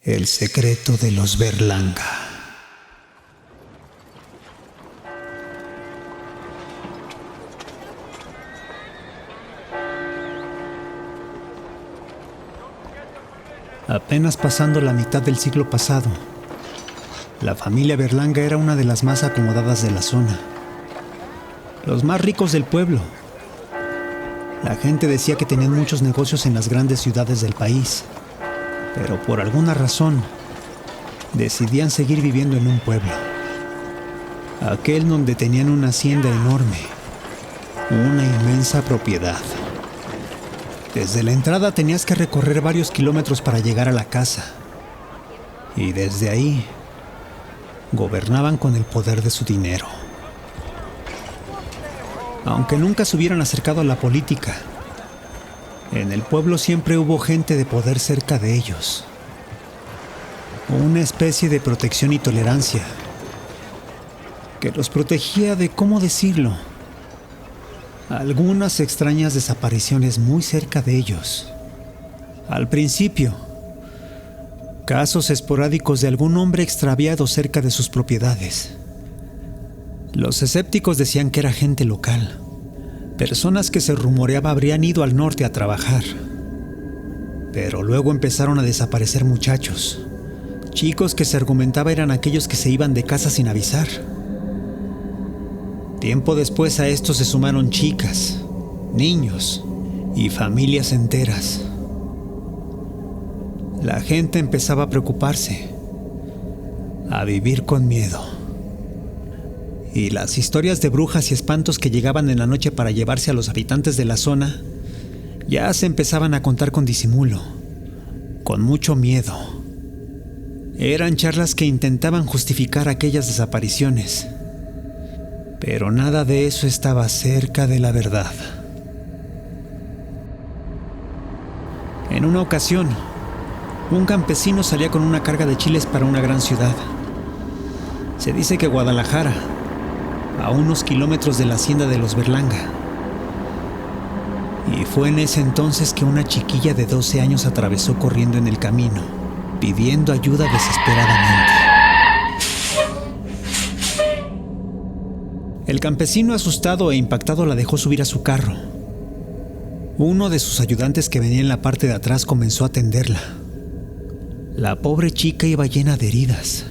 El secreto de los Berlanga. Apenas pasando la mitad del siglo pasado, la familia Berlanga era una de las más acomodadas de la zona. Los más ricos del pueblo. La gente decía que tenían muchos negocios en las grandes ciudades del país, pero por alguna razón decidían seguir viviendo en un pueblo. Aquel donde tenían una hacienda enorme, una inmensa propiedad. Desde la entrada tenías que recorrer varios kilómetros para llegar a la casa. Y desde ahí, gobernaban con el poder de su dinero. Aunque nunca se hubieran acercado a la política, en el pueblo siempre hubo gente de poder cerca de ellos. Una especie de protección y tolerancia que los protegía de, ¿cómo decirlo?, algunas extrañas desapariciones muy cerca de ellos. Al principio, casos esporádicos de algún hombre extraviado cerca de sus propiedades. Los escépticos decían que era gente local, personas que se rumoreaba habrían ido al norte a trabajar. Pero luego empezaron a desaparecer muchachos, chicos que se argumentaba eran aquellos que se iban de casa sin avisar. Tiempo después a esto se sumaron chicas, niños y familias enteras. La gente empezaba a preocuparse, a vivir con miedo. Y las historias de brujas y espantos que llegaban en la noche para llevarse a los habitantes de la zona ya se empezaban a contar con disimulo, con mucho miedo. Eran charlas que intentaban justificar aquellas desapariciones, pero nada de eso estaba cerca de la verdad. En una ocasión, un campesino salía con una carga de chiles para una gran ciudad. Se dice que Guadalajara, a unos kilómetros de la hacienda de los Berlanga. Y fue en ese entonces que una chiquilla de 12 años atravesó corriendo en el camino, pidiendo ayuda desesperadamente. El campesino, asustado e impactado, la dejó subir a su carro. Uno de sus ayudantes que venía en la parte de atrás comenzó a atenderla. La pobre chica iba llena de heridas,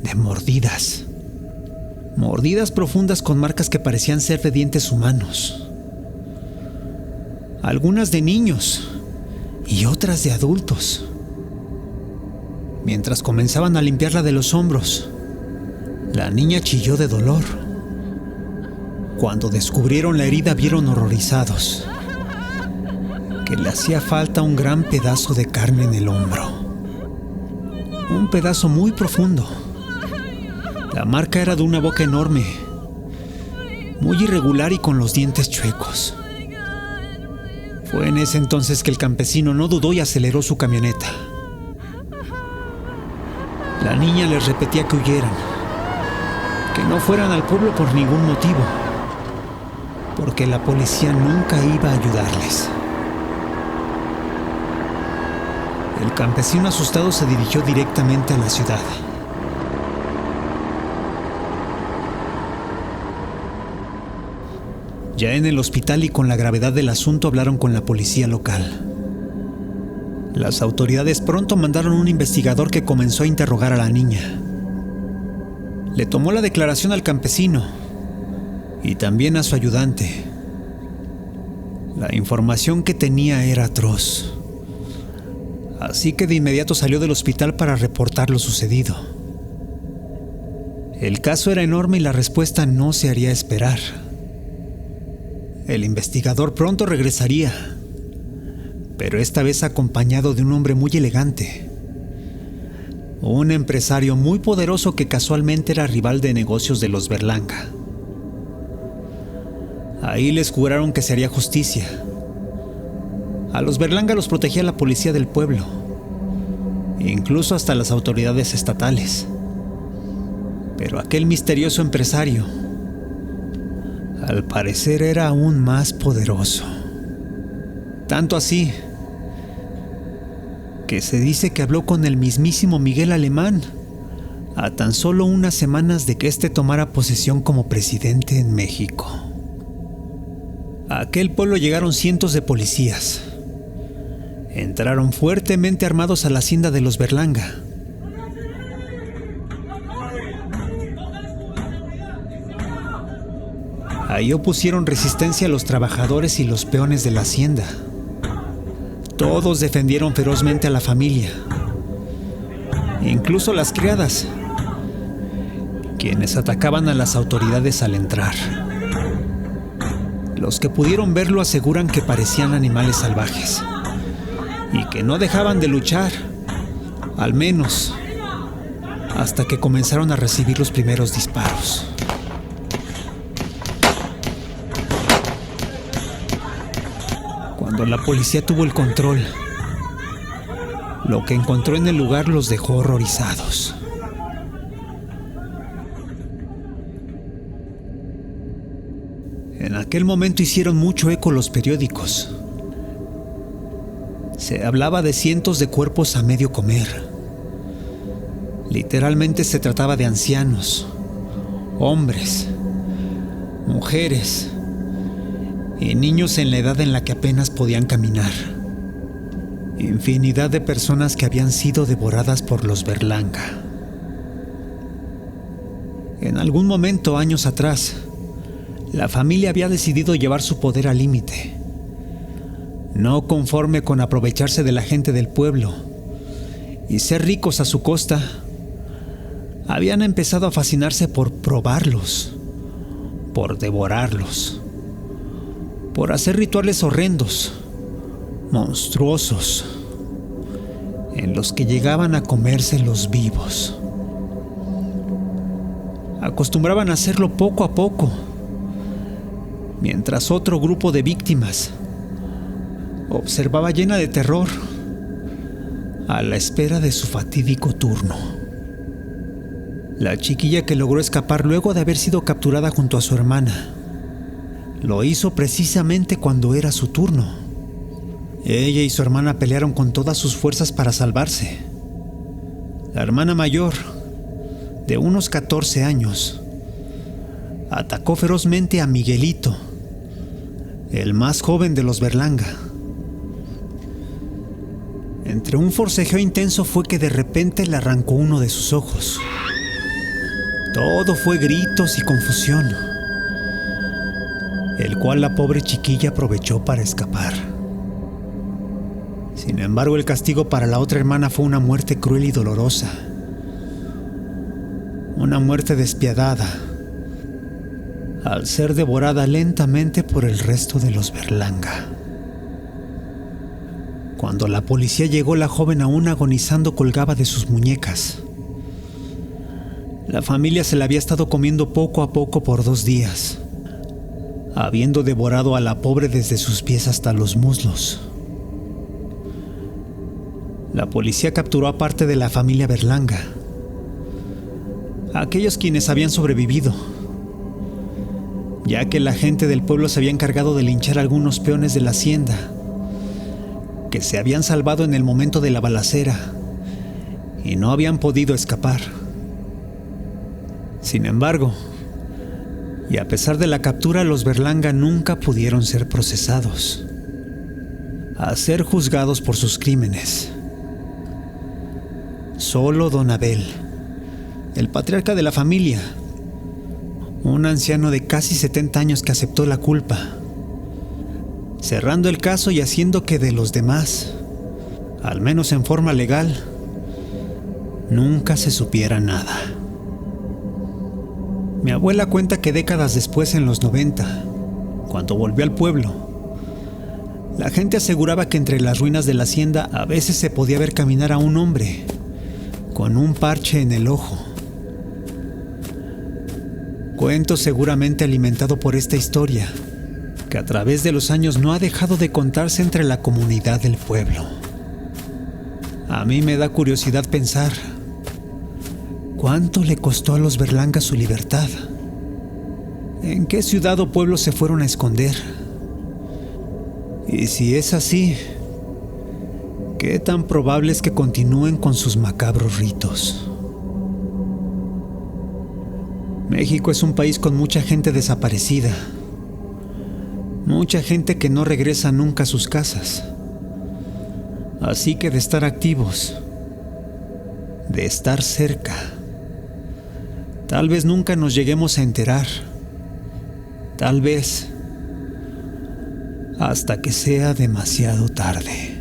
de mordidas. Mordidas profundas con marcas que parecían ser de dientes humanos. Algunas de niños y otras de adultos. Mientras comenzaban a limpiarla de los hombros, la niña chilló de dolor. Cuando descubrieron la herida, vieron horrorizados que le hacía falta un gran pedazo de carne en el hombro. Un pedazo muy profundo. La marca era de una boca enorme, muy irregular y con los dientes chuecos. Fue en ese entonces que el campesino no dudó y aceleró su camioneta. La niña les repetía que huyeran, que no fueran al pueblo por ningún motivo, porque la policía nunca iba a ayudarles. El campesino, asustado, se dirigió directamente a la ciudad. Ya en el hospital y con la gravedad del asunto, hablaron con la policía local. Las autoridades pronto mandaron un investigador que comenzó a interrogar a la niña. Le tomó la declaración al campesino y también a su ayudante. La información que tenía era atroz. Así que de inmediato salió del hospital para reportar lo sucedido. El caso era enorme y la respuesta no se haría esperar. El investigador pronto regresaría, pero esta vez acompañado de un hombre muy elegante. Un empresario muy poderoso que casualmente era rival de negocios de los Berlanga. Ahí les juraron que se haría justicia. A los Berlanga los protegía la policía del pueblo, incluso hasta las autoridades estatales. Pero aquel misterioso empresario, al parecer, era aún más poderoso. Tanto así que se dice que habló con el mismísimo Miguel Alemán, a tan solo unas semanas de que éste tomara posesión como presidente en México. A aquel pueblo llegaron cientos de policías. Entraron fuertemente armados a la hacienda de los Berlanga. Ahí opusieron resistencia a los trabajadores y los peones de la hacienda. Todos defendieron ferozmente a la familia, incluso las criadas, quienes atacaban a las autoridades al entrar. Los que pudieron verlo aseguran que parecían animales salvajes y que no dejaban de luchar, al menos hasta que comenzaron a recibir los primeros disparos. Cuando la policía tuvo el control, lo que encontró en el lugar los dejó horrorizados. En aquel momento hicieron mucho eco los periódicos. Se hablaba de cientos de cuerpos a medio comer. Literalmente se trataba de ancianos, hombres, mujeres y niños en la edad en la que apenas podían caminar. Infinidad de personas que habían sido devoradas por los Berlanga. En algún momento, años atrás, la familia había decidido llevar su poder al límite. No conforme con aprovecharse de la gente del pueblo y ser ricos a su costa, habían empezado a fascinarse por probarlos, por devorarlos, por hacer rituales horrendos, monstruosos, en los que llegaban a comérselos vivos. Acostumbraban a hacerlo poco a poco, mientras otro grupo de víctimas observaba llena de terror a la espera de su fatídico turno. La chiquilla que logró escapar luego de haber sido capturada junto a su hermana lo hizo precisamente cuando era su turno. Ella y su hermana pelearon con todas sus fuerzas para salvarse. La hermana mayor, de unos 14 años, atacó ferozmente a Miguelito, el más joven de los Berlanga. Entre un forcejeo intenso fue que de repente le arrancó uno de sus ojos. Todo fue gritos y confusión, el cual la pobre chiquilla aprovechó para escapar. Sin embargo, el castigo para la otra hermana fue una muerte cruel y dolorosa. Una muerte despiadada, al ser devorada lentamente por el resto de los Berlanga. Cuando la policía llegó, la joven aún agonizando colgaba de sus muñecas. La familia se la había estado comiendo poco a poco por 2 días, habiendo devorado a la pobre desde sus pies hasta los muslos. La policía capturó a parte de la familia Berlanga, a aquellos quienes habían sobrevivido, ya que la gente del pueblo se había encargado de linchar a algunos peones de la hacienda que se habían salvado en el momento de la balacera y no habían podido escapar. Sin embargo, y a pesar de la captura, los Berlanga nunca pudieron ser procesados, a ser juzgados por sus crímenes. Solo don Abel, el patriarca de la familia, un anciano de casi 70 años que aceptó la culpa, cerrando el caso y haciendo que de los demás, al menos en forma legal, nunca se supiera nada. Mi abuela cuenta que décadas después, en los 90, cuando volvió al pueblo, la gente aseguraba que entre las ruinas de la hacienda a veces se podía ver caminar a un hombre con un parche en el ojo. Cuento seguramente alimentado por esta historia, que a través de los años no ha dejado de contarse entre la comunidad del pueblo. A mí me da curiosidad pensar ¿cuánto le costó a los Berlanga su libertad? ¿En qué ciudad o pueblo se fueron a esconder? Y si es así, ¿Qué tan probable es que continúen con sus macabros ritos? México es un país con mucha gente desaparecida. Mucha gente que no regresa nunca a sus casas. Así que de estar activos, de estar cerca, tal vez nunca nos lleguemos a enterar. Tal vez hasta que sea demasiado tarde.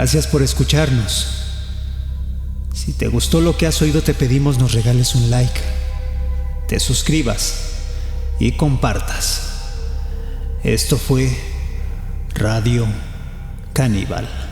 Gracias por escucharnos. Si te gustó lo que has oído, te pedimos nos regales un like, te suscribas y compartas. Esto fue Radio Caníbal.